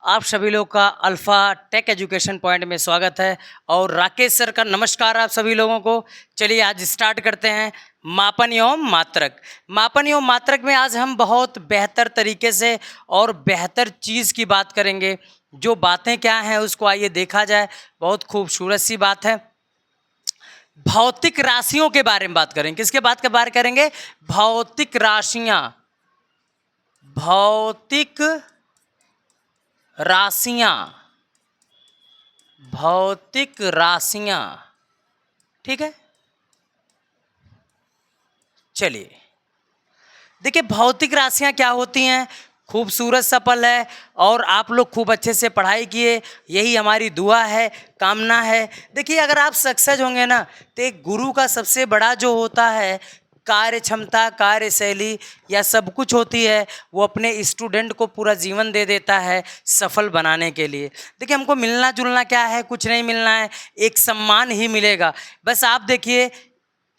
आप सभी लोग का अल्फ़ा टेक एजुकेशन पॉइंट में स्वागत है और राकेश सर का नमस्कार आप सभी लोगों को। चलिए आज स्टार्ट करते हैं मापन एवं मात्रक। मापन एवं मात्रक में आज हम बहुत बेहतर तरीके से और बेहतर चीज़ की बात करेंगे। जो बातें क्या हैं उसको आइए देखा जाए। बहुत खूबसूरत सी बात है। भौतिक राशियों के बारे में बात करेंगे। किसके बात के बारे करेंगे? भौतिक राशियाँ। भौतिक राशियाँ। भौतिक राशियाँ। ठीक है, चलिए देखिए भौतिक राशियाँ क्या होती हैं। खूबसूरत सफल है और आप लोग खूब अच्छे से पढ़ाई किए, यही हमारी दुआ है, कामना है। देखिए अगर आप सक्सेस होंगे ना तो एक गुरु का सबसे बड़ा जो होता है कार्य क्षमता, कार्यशैली या सब कुछ होती है, वो अपने स्टूडेंट को पूरा जीवन दे देता है सफल बनाने के लिए। देखिए हमको मिलना जुलना क्या है, कुछ नहीं मिलना है, एक सम्मान ही मिलेगा। बस आप देखिए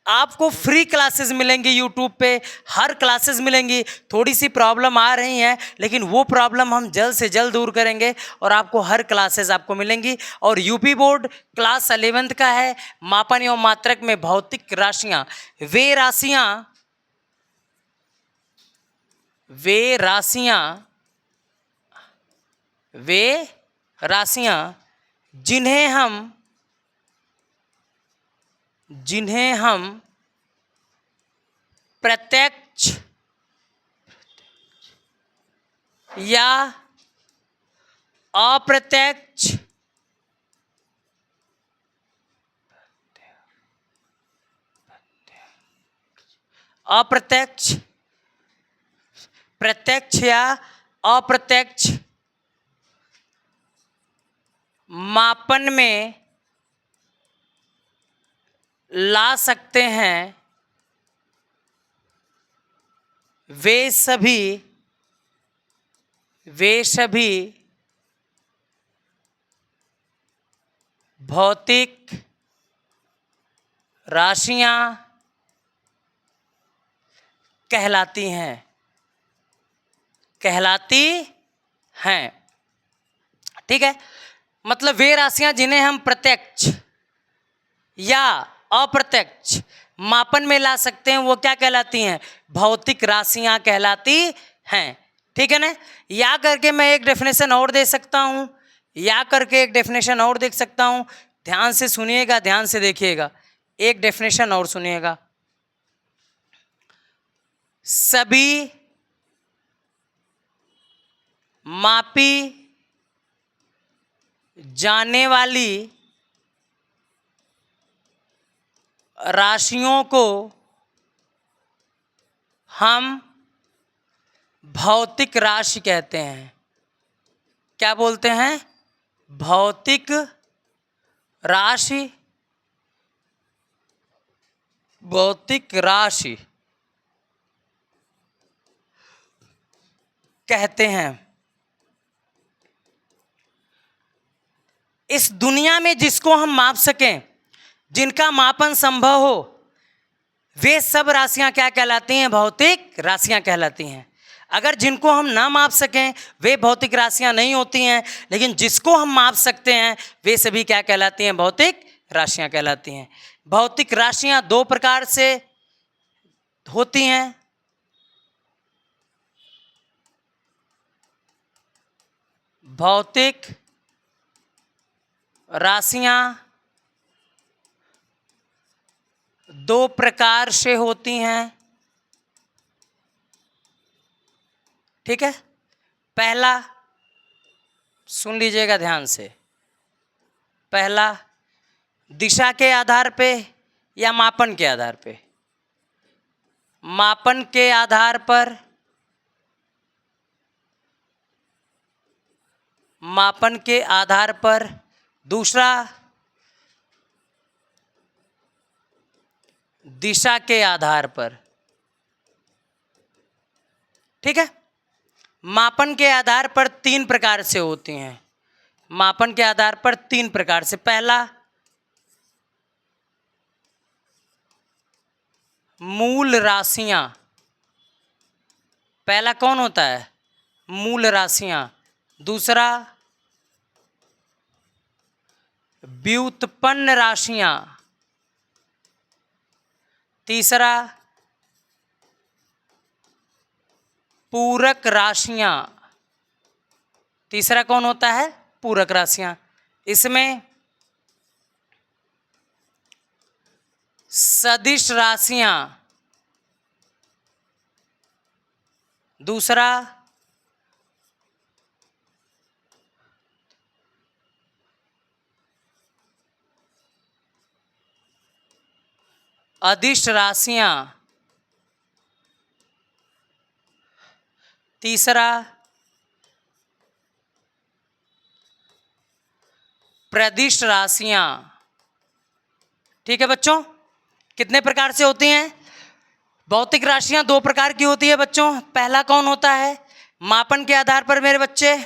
आपको फ्री क्लासेस मिलेंगी यूट्यूब पे, हर क्लासेस मिलेंगी। थोड़ी सी प्रॉब्लम आ रही हैं लेकिन वो प्रॉब्लम हम जल्द से जल्द दूर करेंगे और आपको हर क्लासेस आपको मिलेंगी। और यूपी बोर्ड क्लास 11th का है। मापन एवं मात्रक में भौतिक राशियाँ, वे राशियाँ वे राशियाँ वे राशियाँ जिन्हें हम प्रत्यक्ष या अप्रत्यक्ष अप्रत्यक्ष प्रत्यक्ष या अप्रत्यक्ष मापन में ला सकते हैं, वे सभी भौतिक राशियां कहलाती हैं। ठीक है, मतलब वे राशियां जिन्हें हम प्रत्यक्ष या अप्रत्यक्ष मापन में ला सकते हैं वो क्या कहलाती हैं? भौतिक राशियां कहलाती हैं। ठीक है ना। या करके मैं एक डेफिनेशन और दे सकता हूं, देख सकता हूं। ध्यान से सुनिएगा, ध्यान से देखिएगा। एक डेफिनेशन और सुनिएगा। सभी मापी जाने वाली राशियों को हम भौतिक राशि कहते हैं। क्या बोलते हैं? भौतिक राशि। भौतिक राशि कहते हैं। इस दुनिया में जिसको हम माप सकें, जिनका मापन संभव हो, वे सब राशियां क्या कहलाती हैं? भौतिक राशियां कहलाती हैं। अगर जिनको हम ना माप सकें वे भौतिक राशियां नहीं होती हैं, लेकिन जिसको हम माप सकते हैं वे सभी क्या कहलाती हैं? भौतिक राशियां कहलाती हैं। भौतिक राशियां दो प्रकार से होती हैं। भौतिक राशियां दो प्रकार से होती हैं। ठीक है, पहला सुन लीजिएगा ध्यान से। पहला दिशा के आधार पे या मापन के आधार पे। मापन के आधार पर, मापन के आधार पर। दूसरा दिशा के आधार पर। ठीक है, मापन के आधार पर तीन प्रकार से होती हैं। मापन के आधार पर तीन प्रकार से। पहला मूल राशियां। पहला कौन होता है? मूल राशियां। दूसरा व्युत्पन्न राशियां, तीसरा पूरक राशियां। तीसरा कौन होता है? पूरक राशियां। इसमें सदिश राशियां, दूसरा अदिश राशियां, तीसरा प्रदिश राशियां। ठीक है बच्चों, कितने प्रकार से होती हैं? भौतिक राशियां दो प्रकार की होती है बच्चों। पहला कौन होता है? मापन के आधार पर मेरे बच्चे।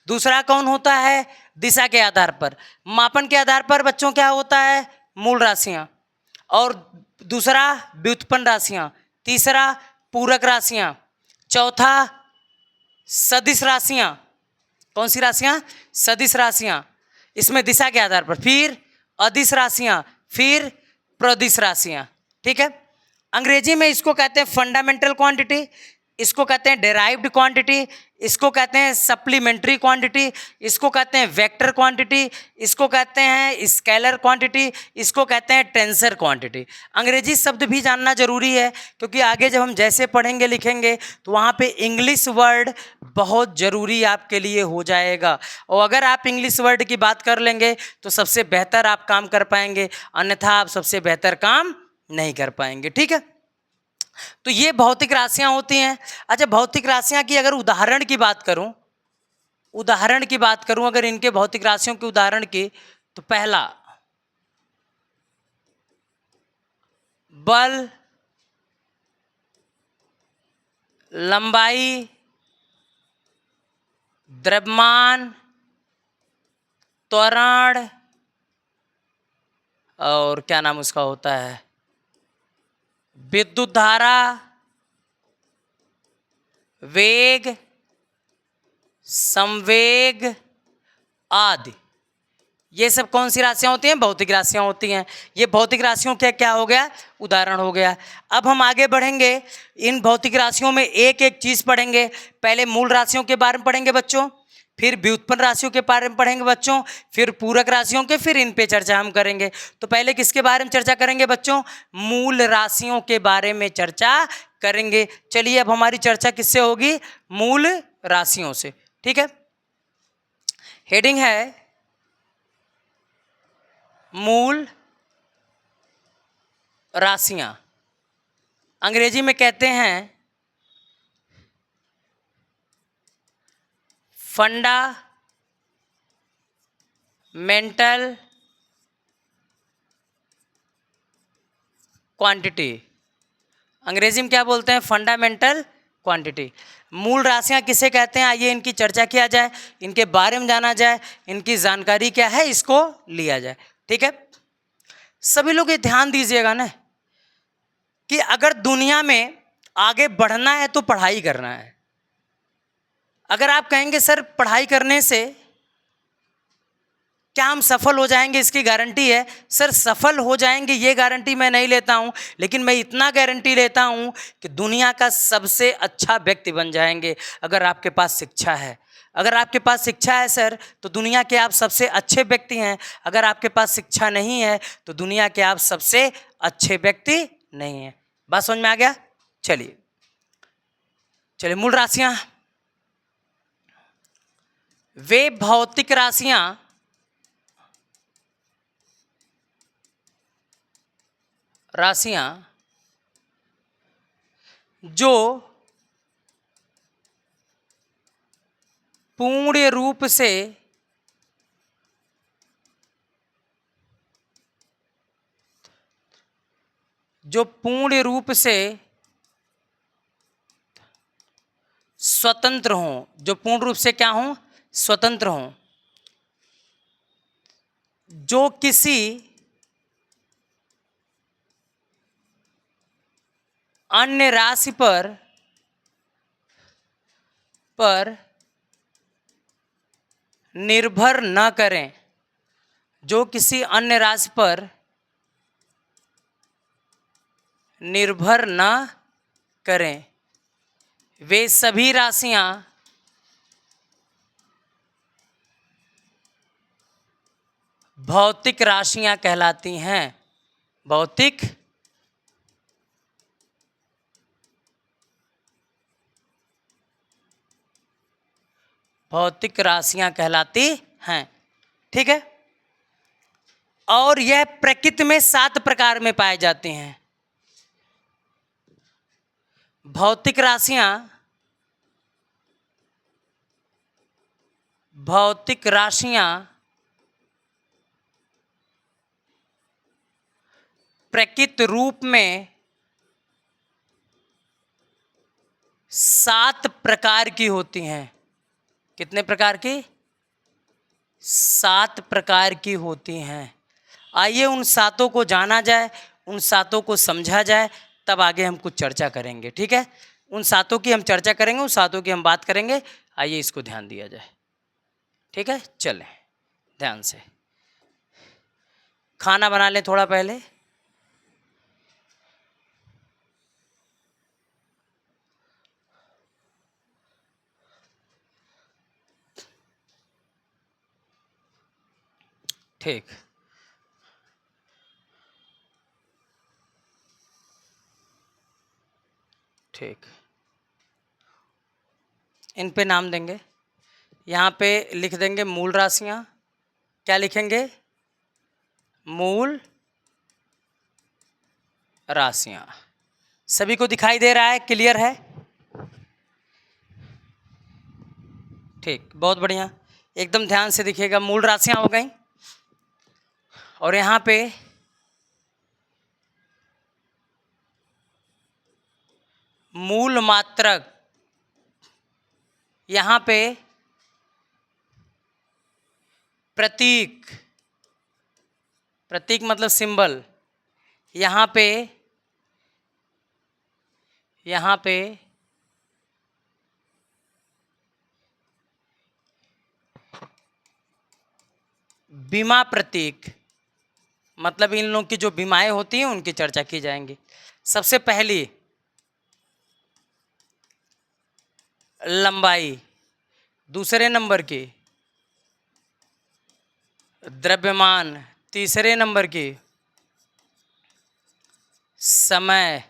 दूसरा कौन होता है? दिशा के आधार पर। मापन के आधार पर बच्चों क्या होता है? मूल राशियां। और दूसरा व्युत्पन्न राशियां। तीसरा पूरक राशियां। चौथा सदिश राशियां। कौन सी राशियां? सदिश राशियां। इसमें दिशा के आधार पर। फिर अदिश राशियां, फिर प्रदिश राशियां। ठीक है, अंग्रेजी में इसको कहते हैं फंडामेंटल क्वांटिटी, इसको कहते हैं डेराइव्ड क्वांटिटी, इसको कहते हैं सप्लीमेंट्री क्वांटिटी, इसको कहते हैं वेक्टर क्वांटिटी, इसको कहते हैं स्केलर क्वांटिटी, इसको कहते हैं टेंसर क्वांटिटी। अंग्रेजी शब्द भी जानना जरूरी है, क्योंकि आगे जब हम जैसे पढ़ेंगे लिखेंगे तो वहाँ पे इंग्लिश वर्ड बहुत ज़रूरी आपके लिए हो जाएगा। और अगर आप इंग्लिश वर्ड की बात कर लेंगे तो सबसे बेहतर आप काम कर पाएंगे, अन्यथा आप सबसे बेहतर काम नहीं कर पाएंगे। ठीक है, तो ये भौतिक राशियां होती हैं। अच्छा, भौतिक राशियां की अगर उदाहरण की बात करूं, अगर इनके भौतिक राशियों के उदाहरण की, तो पहला बल, लंबाई, द्रव्यमान, त्वरण, और क्या नाम उसका होता है, विद्युत धारा, वेग, संवेग आदि। ये सब कौन सी राशियां होती हैं? भौतिक राशियां होती हैं। ये भौतिक राशियों के क्या हो गया? उदाहरण हो गया। अब हम आगे बढ़ेंगे, इन भौतिक राशियों में एक एक चीज पढ़ेंगे। पहले मूल राशियों के बारे में पढ़ेंगे बच्चों, फिर व्युत्पन्न राशियों के बारे में पढ़ेंगे बच्चों, फिर पूरक राशियों के, फिर इन पे चर्चा हम करेंगे। तो पहले किसके बारे में चर्चा करेंगे बच्चों? मूल राशियों के बारे में चर्चा करेंगे। चलिए, अब हमारी चर्चा किससे होगी? मूल राशियों से। ठीक है, हेडिंग है मूल राशियां। अंग्रेजी में कहते हैं फंडामेंटल क्वांटिटी। अंग्रेजी में क्या बोलते हैं? Fundamental quantity. मूल राशियां किसे कहते हैं? आइए इनकी चर्चा किया जाए, इनके बारे में जाना जाए, इनकी जानकारी क्या है इसको लिया जाए। ठीक है, सभी लोग ये ध्यान दीजिएगा ना कि अगर दुनिया में आगे बढ़ना है तो पढ़ाई करना है। अगर आप कहेंगे सर पढ़ाई करने से क्या हम सफल हो जाएंगे, इसकी गारंटी है? सर सफल हो जाएंगे ये गारंटी मैं नहीं लेता हूं, लेकिन मैं इतना गारंटी लेता हूं कि दुनिया का सबसे अच्छा व्यक्ति बन जाएंगे अगर आपके पास शिक्षा है। अगर आपके पास शिक्षा है सर तो दुनिया के आप सबसे अच्छे व्यक्ति हैं। अगर आपके पास शिक्षा नहीं है तो दुनिया के आप सबसे अच्छे व्यक्ति नहीं हैं। बात समझ में आ गया? चलिए चलिए, मूल राशियां वे भौतिक राशियां जो पूर्ण रूप से स्वतंत्र हों, जो पूर्ण रूप से क्या हों? स्वतंत्र हों, जो किसी अन्य राशि पर निर्भर न करें, जो किसी अन्य राशि पर निर्भर न करें, वे सभी राशियां भौतिक राशियां कहलाती हैं। भौतिक राशियां कहलाती हैं। ठीक है। और यह प्रकृति में 7 प्रकार में पाए जाती हैं। भौतिक राशियां प्रकृति रूप में 7 प्रकार की होती हैं। कितने प्रकार की? 7 प्रकार की होती हैं। आइए उन 7 को जाना जाए, उन 7 को समझा जाए, तब आगे हम कुछ चर्चा करेंगे। ठीक है। उन 7 की हम चर्चा करेंगे, उन 7 की हम बात करेंगे। आइए इसको ध्यान दिया जाए। ठीक है, चलें ध्यान से। खाना बना लें थोड़ा पहले। ठीक, ठीक। इन पे नाम देंगे। यहाँ पे लिख देंगे मूल राशियाँ। क्या लिखेंगे? मूल राशियाँ। सभी को दिखाई दे रहा है? क्लियर है? ठीक, बहुत बढ़िया। एकदम ध्यान से दिखिएगा। मूल राशियाँ हो गई। और यहाँ पे मूल मात्रक, यहाँ पे प्रतीक, प्रतीक मतलब सिंबल, यहाँ पे बीमा प्रतीक, मतलब इन लोगों की जो बीमाएं होती हैं उनकी चर्चा की जाएंगी। सबसे पहली लंबाई, दूसरे नंबर की द्रव्यमान, तीसरे नंबर की समय,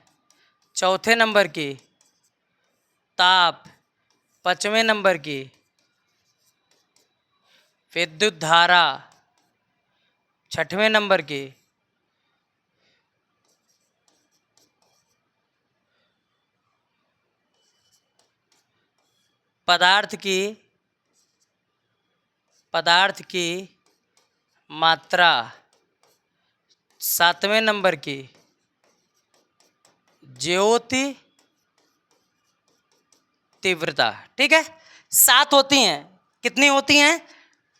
चौथे नंबर की ताप, पांचवें नंबर की विद्युत धारा, छठवें नंबर की पदार्थ की मात्रा, सातवें नंबर की ज्योति तीव्रता। ठीक है, 7 होती हैं। कितनी होती हैं?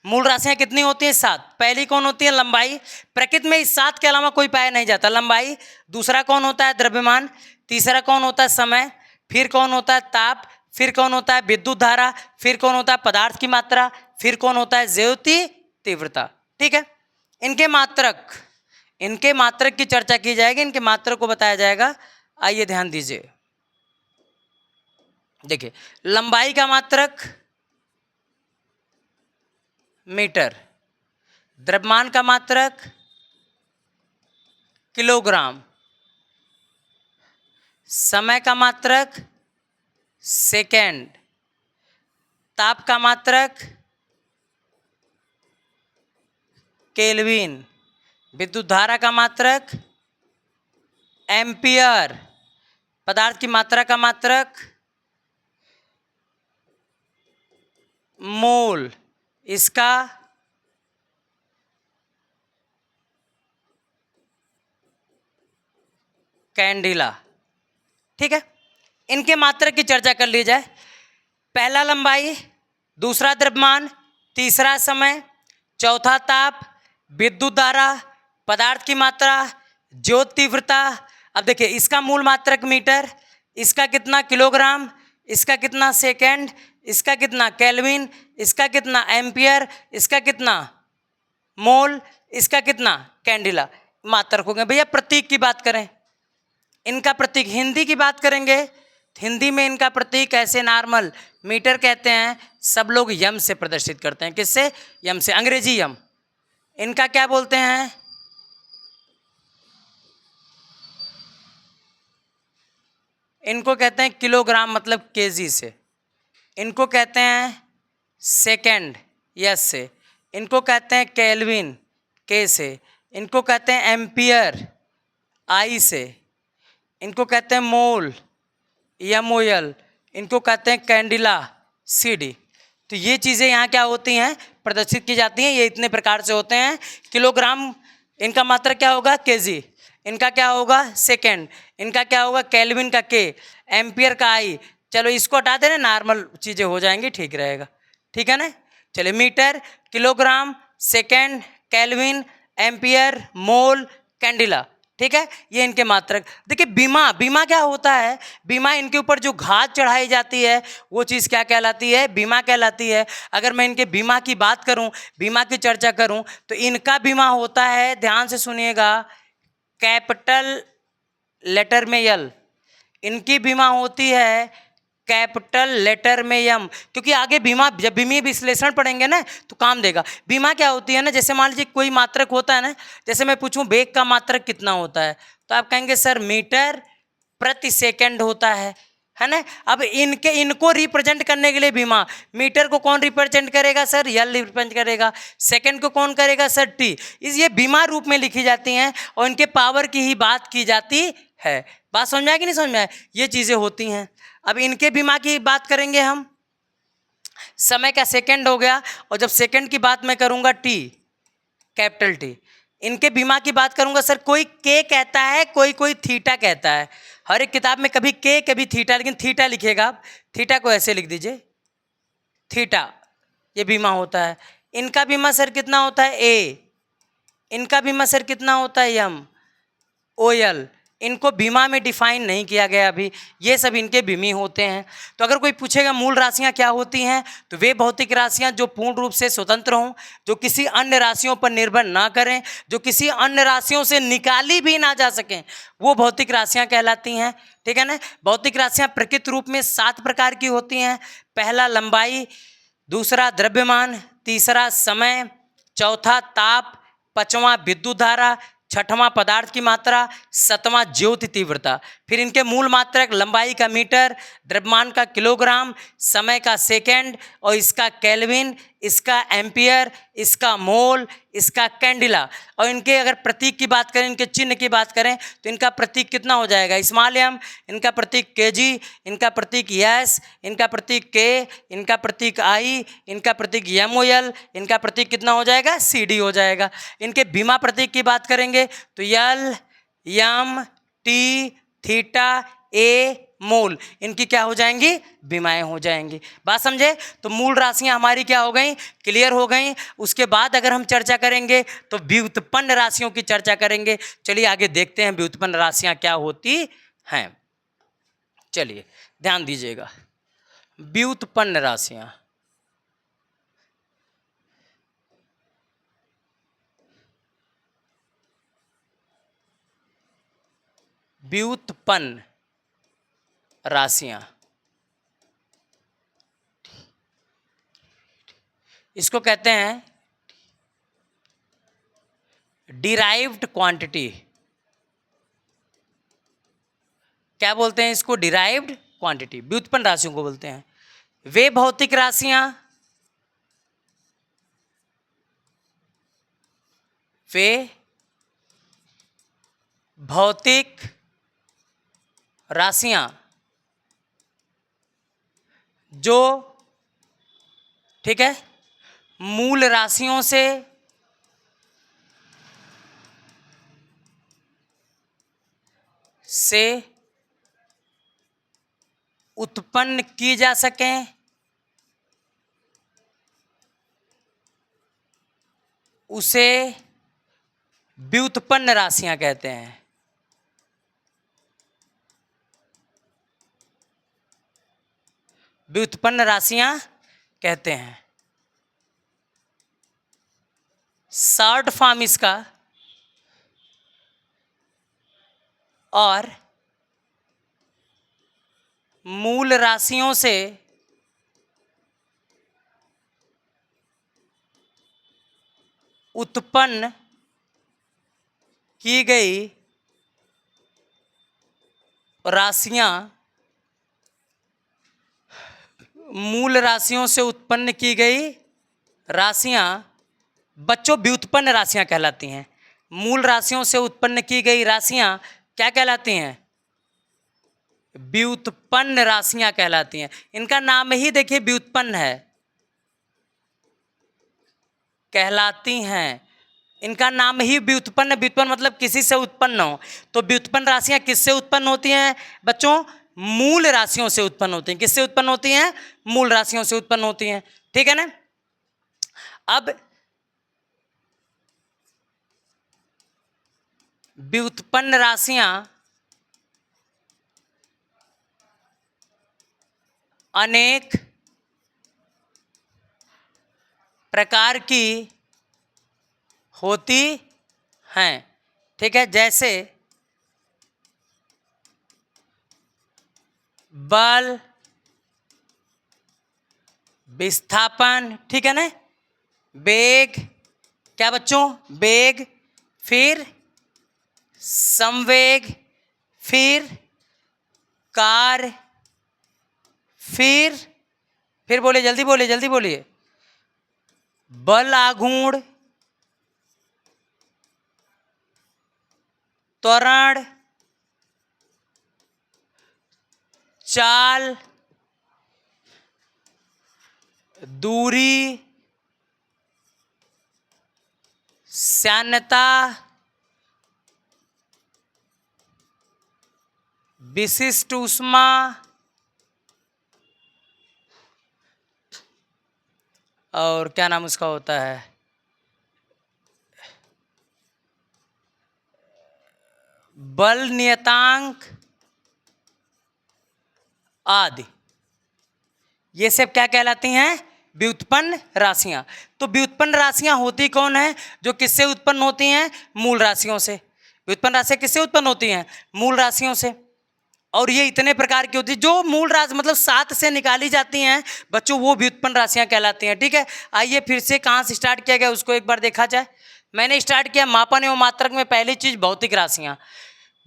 मूल राशियां कितनी होती हैं? 7। पहली कौन होती है? लंबाई। प्रकृति में इस 7 के अलावा कोई पाया नहीं जाता। लंबाई। दूसरा कौन होता है? द्रव्यमान। तीसरा कौन होता है? समय। फिर कौन होता है? ताप। फिर कौन होता है? विद्युत धारा। फिर कौन होता है? पदार्थ की मात्रा। फिर कौन होता है? ज्योति तीव्रता। ठीक है। इनके मात्रक की चर्चा की जाएगी, इनके मात्रक को बताया जाएगा। आइए ध्यान दीजिए। देखिए, लंबाई का मात्रक मीटर, द्रव्यमान का मात्रक किलोग्राम, समय का मात्रक सेकेंड, ताप का मात्रक केल्विन, विद्युत धारा का मात्रक एम्पियर, पदार्थ की मात्रा का मात्रक मोल, इसका कैंडिला। ठीक है, इनके मात्रक की चर्चा कर ली जाए। पहला लंबाई, दूसरा द्रव्यमान, तीसरा समय, चौथा ताप, विद्युत धारा, पदार्थ की मात्रा, ज्योति तीव्रता। अब देखिए, इसका मूल मात्रक मीटर, इसका कितना किलोग्राम, इसका कितना सेकेंड, इसका कितना केल्विन, इसका कितना एम्पियर, इसका कितना मोल, इसका कितना कैंडिला। मात्रक हो गए। भैया प्रतीक की बात करें, इनका प्रतीक हिंदी की बात करेंगे, हिंदी में इनका प्रतीक ऐसे नॉर्मल मीटर कहते हैं, सब लोग यम से प्रदर्शित करते हैं। किससे? यम से, अंग्रेजी यम। इनका क्या बोलते हैं? इनको कहते हैं किलोग्राम, मतलब केजी से। इनको कहते हैं सेकंड, यस से। इनको कहते हैं केल्विन, के से। इनको कहते हैं एम्पियर, आई से। इनको कहते हैं मोल, एमओएल। इनको कहते हैं कैंडिला, सीडी। तो ये चीज़ें यहाँ क्या होती हैं? प्रदर्शित की जाती हैं। ये इतने प्रकार से होते हैं। किलोग्राम इनका मात्रक क्या होगा? केजी। इनका क्या होगा? सेकंड। इनका क्या होगा? केल्विन का के, एम्पियर का आई। चलो इसको हटा देना, नॉर्मल चीज़ें हो जाएंगी, ठीक रहेगा। ठीक है ना? चलिए, metre, kilogram, second, kelvin, ampere, mole, candela. ठीक है, ये इनके मात्रक। देखिए बीमा, बीमा क्या होता है? बीमा, इनके ऊपर जो घात चढ़ाई जाती है वो चीज़ क्या कहलाती है? बीमा कहलाती है। अगर मैं इनके बीमा की बात करूं, बीमा की चर्चा करूं, तो इनका बीमा होता है, ध्यान से सुनिएगा, कैपिटल लेटर में यल। इनकी बीमा होती है कैपिटल लेटर में यम, क्योंकि आगे बीमा, जब बीमी विश्लेषण पढ़ेंगे ना तो काम देगा। बीमा क्या होती है ना, जैसे मान लीजिए कोई मात्रक होता है ना, जैसे मैं पूछूं वेग का मात्रक कितना होता है, तो आप कहेंगे सर मीटर प्रति सेकंड होता है ना। अब इनको रिप्रेजेंट करने के लिए बीमा, मीटर को कौन रिप्रेजेंट करेगा सर? यल रिप्रेजेंट करेगा। सेकंड को कौन करेगा सर? टी। ये बीमा रूप में लिखी जाती हैं और इनके पावर की ही बात की जाती है। बात समझ में आया कि नहीं समझ में आया? ये चीज़ें होती हैं। अब इनके बीमा की बात करेंगे हम, समय का सेकंड हो गया, और जब सेकंड की बात मैं करूंगा टी, कैपिटल टी। इनके बीमा की बात करूंगा सर, कोई के कहता है, कोई कोई थीटा कहता है। हर एक किताब में कभी के कभी थीटा, लेकिन थीटा लिखेगा आप, थीटा को ऐसे लिख दीजिए, थीटा। ये बीमा होता है। इनका बीमा सर कितना होता है? ए। इनका बीमा सर कितना होता है? एम। O L. इनको बीमा में डिफाइन नहीं किया गया अभी, ये सब इनके बीमी होते हैं। तो अगर कोई पूछेगा मूल राशियां क्या होती हैं, तो वे भौतिक राशियां जो पूर्ण रूप से स्वतंत्र हों, जो किसी अन्य राशियों पर निर्भर ना करें, जो किसी अन्य राशियों से निकाली भी ना जा सकें, वो भौतिक राशियां कहलाती हैं। ठीक है ना? भौतिक राशियां प्रकृत रूप में 7 प्रकार की होती हैं। पहला लंबाई, दूसरा द्रव्यमान, तीसरा समय, चौथा ताप, पांचवा विद्युत धारा, छठवां पदार्थ की मात्रा, सातवां ज्योति तीव्रता। फिर इनके मूल मात्रक, लंबाई का मीटर, द्रव्यमान का किलोग्राम, समय का सेकंड, और इसका केल्विन, इसका एम्पियर, इसका मोल, इसका कैंडिला। और इनके अगर प्रतीक की बात करें, इनके चिन्ह की बात करें, तो इनका प्रतीक कितना हो जाएगा? Small M. इनका प्रतीक केजी, इनका प्रतीक एस, इनका प्रतीक के, इनका प्रतीक आई, इनका प्रतीक एमओएल, इनका प्रतीक कितना हो जाएगा? सीडी हो जाएगा। इनके बीमा प्रतीक की बात करेंगे तो यल, यम, टी, थीटा, ए, मोल, इनकी क्या हो जाएंगी? बीमाएं हो जाएंगी। बात समझे? तो मूल राशियां हमारी क्या हो गई? क्लियर हो गई। उसके बाद अगर हम चर्चा करेंगे तो व्युत्पन्न राशियों की चर्चा करेंगे। चलिए आगे देखते हैं व्युत्पन्न राशियां क्या होती हैं। चलिए ध्यान दीजिएगा, व्युत्पन्न राशियां। व्युत्पन्न राशियां, इसको कहते हैं डिराइव्ड क्वांटिटी। क्या बोलते हैं इसको? डिराइव्ड क्वांटिटी, व्युत्पन्न राशियों को बोलते हैं। वे भौतिक राशियां, वे भौतिक राशियां जो, ठीक है, मूल राशियों से उत्पन्न की जा सकें, उसे व्युत्पन्न राशियां कहते हैं। व्युत्पन्न राशियां कहते हैं। शॉर्ट फॉर्म इसका, और मूल राशियों से उत्पन्न की गई राशियां, मूल राशियों से उत्पन्न की गई राशियां बच्चों व्युत्पन्न राशियां कहलाती हैं। मूल राशियों से उत्पन्न की गई राशियां क्या कहलाती हैं? व्युत्पन्न राशियां कहलाती हैं। इनका नाम ही देखिए व्युत्पन्न है, कहलाती हैं। इनका नाम ही व्युत्पन्न, व्युत्पन्न मतलब किसी से उत्पन्न हो। तो व्युत्पन्न राशियां किससे उत्पन्न होती हैं बच्चों? मूल राशियों से उत्पन्न होती हैं। किससे उत्पन्न होती हैं? मूल राशियों से उत्पन्न होती हैं। ठीक है ना। अब व्युत्पन्न राशियां अनेक प्रकार की होती हैं। ठीक है, जैसे बल, विस्थापन, ठीक है ना, वेग, क्या बच्चों? वेग, फिर संवेग, फिर कार्य, फिर बोलिए, जल्दी बोलिए, जल्दी बोलिए। बल आघूर्ण, त्वरण, चाल, दूरी, श्यानता, विशिष्ट ऊष्मा, और क्या नाम उसका होता है, बल नियतांक आदि। ये सब क्या कहलाती हैं? व्युत्पन्न राशियां। तो व्युत्पन्न राशियां होती कौन है? जो किससे उत्पन्न होती हैं? मूल राशियों से। व्युत्पन्न राशियां किससे उत्पन्न होती हैं? मूल राशियों से। और ये इतने प्रकार की होती है, जो मूल राशि मतलब 7 से निकाली जाती हैं बच्चों, वो व्युत्पन्न राशियां कहलाती हैं। ठीक है, आइए फिर से कहाँ से स्टार्ट किया गया उसको एक बार देखा जाए। मैंने स्टार्ट किया मापन एवं मात्रक में। पहली चीज भौतिक राशियां।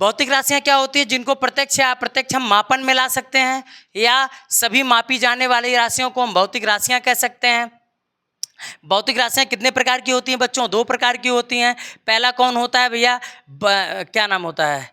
भौतिक राशियां क्या होती है? जिनको प्रत्यक्ष या अप्रत्यक्ष हम मापन में ला सकते हैं, या सभी मापी जाने वाली राशियों को हम भौतिक राशियां कह सकते हैं। भौतिक राशियां कितने प्रकार की होती हैं बच्चों? 2 प्रकार की होती हैं। पहला कौन होता है भैया? क्या नाम होता है?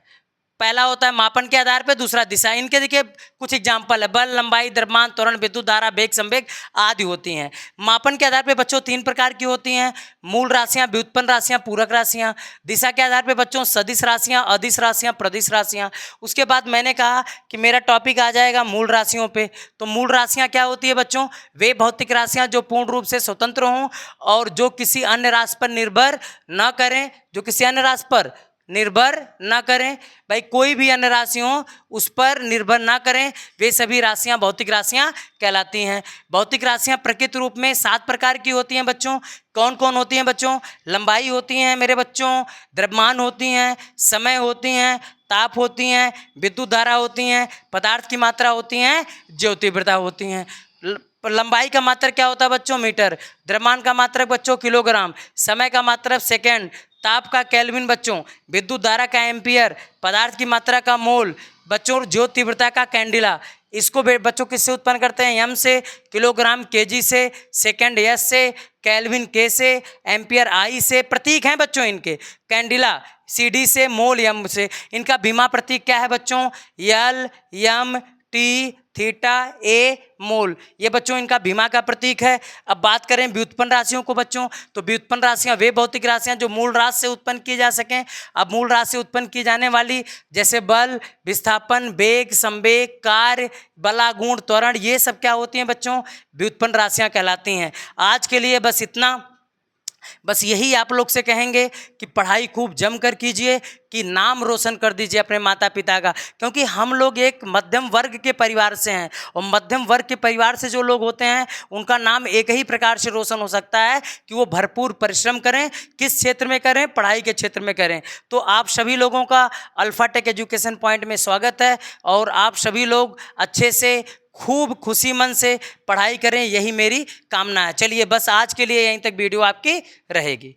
पहला होता है मापन के आधार पे, दूसरा दिशा। इनके देखिए कुछ एग्जाम्पल है, बल, लंबाई, द्रव्यमान, त्वरण, विद्युत धारा, वेग, संवेग आदि होती हैं। मापन के आधार पे बच्चों 3 प्रकार की होती हैं: मूल राशियां, व्युत्पन्न राशियां, पूरक राशियां। दिशा के आधार पे बच्चों सदिश राशियां, अदिश राशियां, प्रदिश राशियां। उसके बाद मैंने कहा कि मेरा टॉपिक आ जाएगा मूल राशियों पे। तो मूल राशियां क्या होती है बच्चों? वे भौतिक राशियां जो पूर्ण रूप से स्वतंत्र हों और जो किसी अन्य राशि पर निर्भर न करें, जो किसी अन्य राशि पर निर्भर ना करें। भाई कोई भी अन्य राशि हो उस पर निर्भर ना करें, वे सभी राशियां भौतिक राशियां कहलाती हैं। भौतिक राशियां प्रकृति रूप में 7 प्रकार की होती हैं बच्चों। कौन कौन होती हैं बच्चों? लंबाई होती हैं मेरे बच्चों, द्रव्यमान होती हैं, समय होती हैं, ताप होती हैं, विद्युत धारा होती हैं, पदार्थ की मात्रा होती हैं, ज्योतिर्वृत्ता होती हैं। लंबाई का मात्रक क्या होता है बच्चों? मीटर। द्रव्यमान का मात्रक बच्चों किलोग्राम। समय का मात्रक सेकेंड। ताप का केल्विन बच्चों। विद्युत धारा का एम्पियर। पदार्थ की मात्रा का मोल बच्चों। ज्योतिर्वृत्ता का कैंडिला। इसको बच्चों किससे उत्पन्न करते हैं? एम से, किलोग्राम केजी से, सेकेंड एस से, केल्विन के से, एम्पियर आई से। प्रतीक हैं बच्चों इनके, कैंडिला सीडी से, मोल एम से। इनका बीमा प्रतीक क्या है बच्चों? यल, एम, टी, थीटा, ए, मोल। ये बच्चों इनका भीमा का प्रतीक है। अब बात करें व्युत्पन्न राशियों को बच्चों, तो व्युत्पन्न राशियां वे भौतिक राशियां जो मूल राशि से उत्पन्न की जा सकें। अब मूल राशि से उत्पन्न की जाने वाली जैसे बल, विस्थापन, वेग, संवेग, कार्य, बलागुण, त्वरण, ये सब क्या होती हैं बच्चों? व्युत्पन्न राशियां कहलाती हैं। आज के लिए बस इतना। बस यही आप लोग से कहेंगे कि पढ़ाई खूब जम कर कीजिए, कि नाम रोशन कर दीजिए अपने माता पिता का, क्योंकि हम लोग एक मध्यम वर्ग के परिवार से हैं, और मध्यम वर्ग के परिवार से जो लोग होते हैं उनका नाम एक ही प्रकार से रोशन हो सकता है कि वो भरपूर परिश्रम करें। किस क्षेत्र में करें? पढ़ाई के क्षेत्र में करें। तो आप सभी लोगों का अल्फाटेक एजुकेशन पॉइंट में स्वागत है, और आप सभी लोग अच्छे से खूब खुशी मन से पढ़ाई करें, यही मेरी कामना है। चलिए बस आज के लिए यहीं तक वीडियो आपकी रहेगी।